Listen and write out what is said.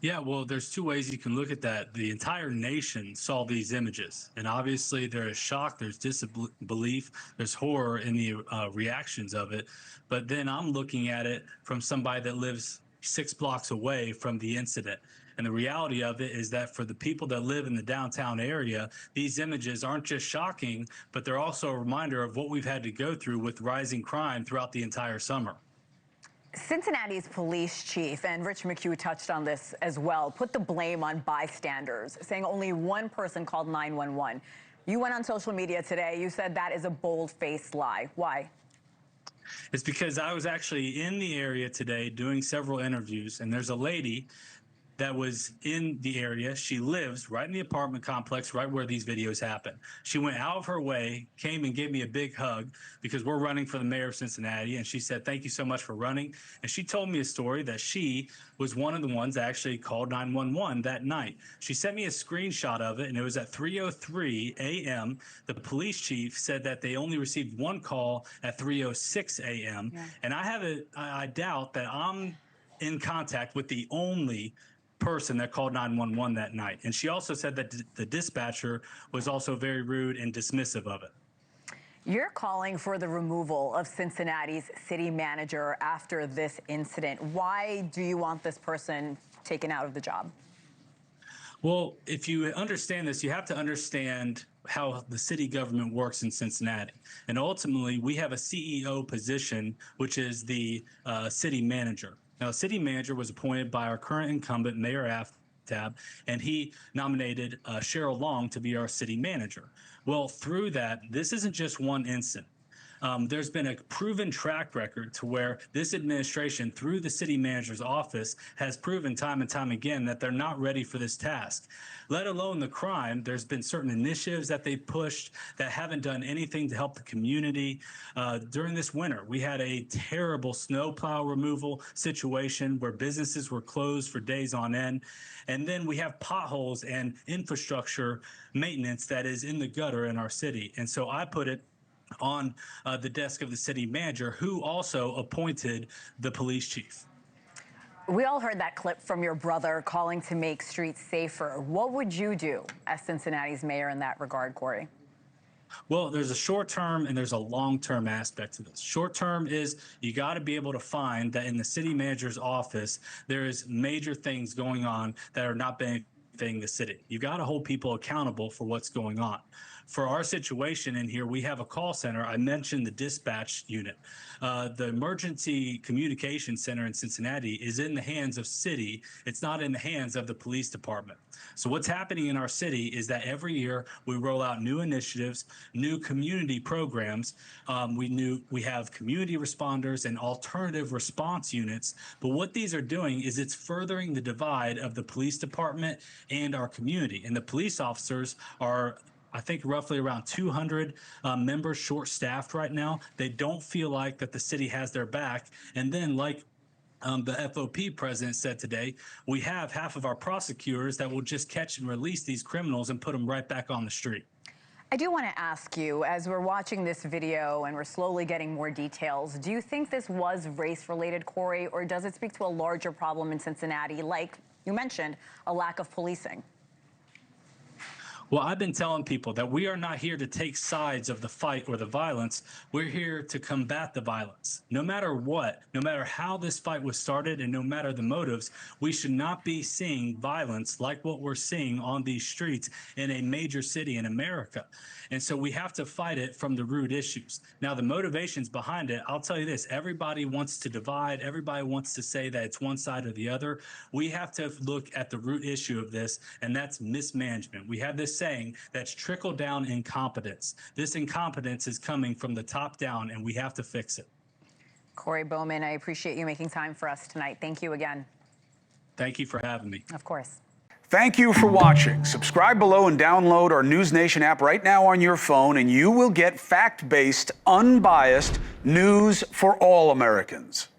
Yeah, well, there's two ways you can look at that. The entire nation saw these images, and obviously there is shock, there's disbelief, there's horror in the reactions of it. But then I'm looking at it from somebody that lives 6 blocks away from the incident. And the reality of it is that for the people that live in the downtown area, these images aren't just shocking, but they're also a reminder of what we've had to go through with rising crime throughout the entire summer. Cincinnati's police chief, and Rich McHugh touched on this as well, put the blame on bystanders, saying only one person called 911. You went on social media today. You said that is a bold-faced lie. Why? It's because I was actually in the area today doing several interviews, and there's a lady that was in the area. She lives right in the apartment complex, right where these videos happen. She went out of her way, came and gave me a big hug because we're running for the mayor of Cincinnati. And she said, thank you so much for running. And she told me a story that she was one of the ones that actually called 911 that night. She sent me a screenshot of it, and it was at 3:03 a.m. The police chief said that they only received one call at 3:06 a.m. Yeah. And I doubt that I'm in contact with the only person that called 911 that night. And she also said that the dispatcher was also very rude and dismissive of it. You're calling for the removal of Cincinnati's city manager after this incident. Why do you want this person taken out of the job? Well, if you understand this, you have to understand how the city government works in Cincinnati. And ultimately, we have a CEO position, which is the city manager. Now, the city manager was appointed by our current incumbent, Mayor Aftab, and he nominated Cheryl Long to be our city manager. Well, through that, this isn't just one incident. There's been a proven track record to where this administration, through the city manager's office, has proven time and time again that they're not ready for this task. Let alone the crime, there's been certain initiatives that they pushed that haven't done anything to help the community. During this winter, we had a terrible snowplow removal situation where businesses were closed for days on end. And then we have potholes and infrastructure maintenance that is in the gutter in our city. And so I put it on the desk of the city manager, who also appointed the police chief. We all heard that clip from your brother calling to make streets safer. What would you do as Cincinnati's mayor in that regard, Cory? Well, there's a short-term and there's a long-term aspect to this. Short-term is you got to be able to find that in the city manager's office, there is major things going on that are not benefiting the city. You got to hold people accountable for what's going on. For our situation in here, we have a call center. I mentioned the dispatch unit. The emergency communication center in Cincinnati is in the hands of city. It's not in the hands of the police department. So what's happening in our city is that every year we roll out new initiatives, new community programs. We have community responders and alternative response units. But what these are doing is it's furthering the divide of the police department and our community. And the police officers are, I think, roughly around 200 members short-staffed right now. They don't feel like that the city has their back. And then, like the FOP president said today, we have half of our prosecutors that will just catch and release these criminals and put them right back on the street. I do want to ask you, as we're watching this video and we're slowly getting more details, do you think this was race-related, Cory, or does it speak to a larger problem in Cincinnati, like you mentioned, a lack of policing? Well, I've been telling people that we are not here to take sides of the fight or the violence. We're here to combat the violence. No matter what, no matter how this fight was started and no matter the motives, we should not be seeing violence like what we're seeing on these streets in a major city in America. And so we have to fight it from the root issues. Now, the motivations behind it, I'll tell you this, everybody wants to divide. Everybody wants to say that it's one side or the other. We have to look at the root issue of this, and that's mismanagement. We have this saying that's trickle-down incompetence. This incompetence is coming from the top down, and we have to fix it. Cory Bowman, I appreciate you making time for us tonight. Thank you again. Thank you for having me. Of course. Thank you for watching. Subscribe below and download our NewsNation app right now on your phone, and you will get fact-based, unbiased news for all Americans.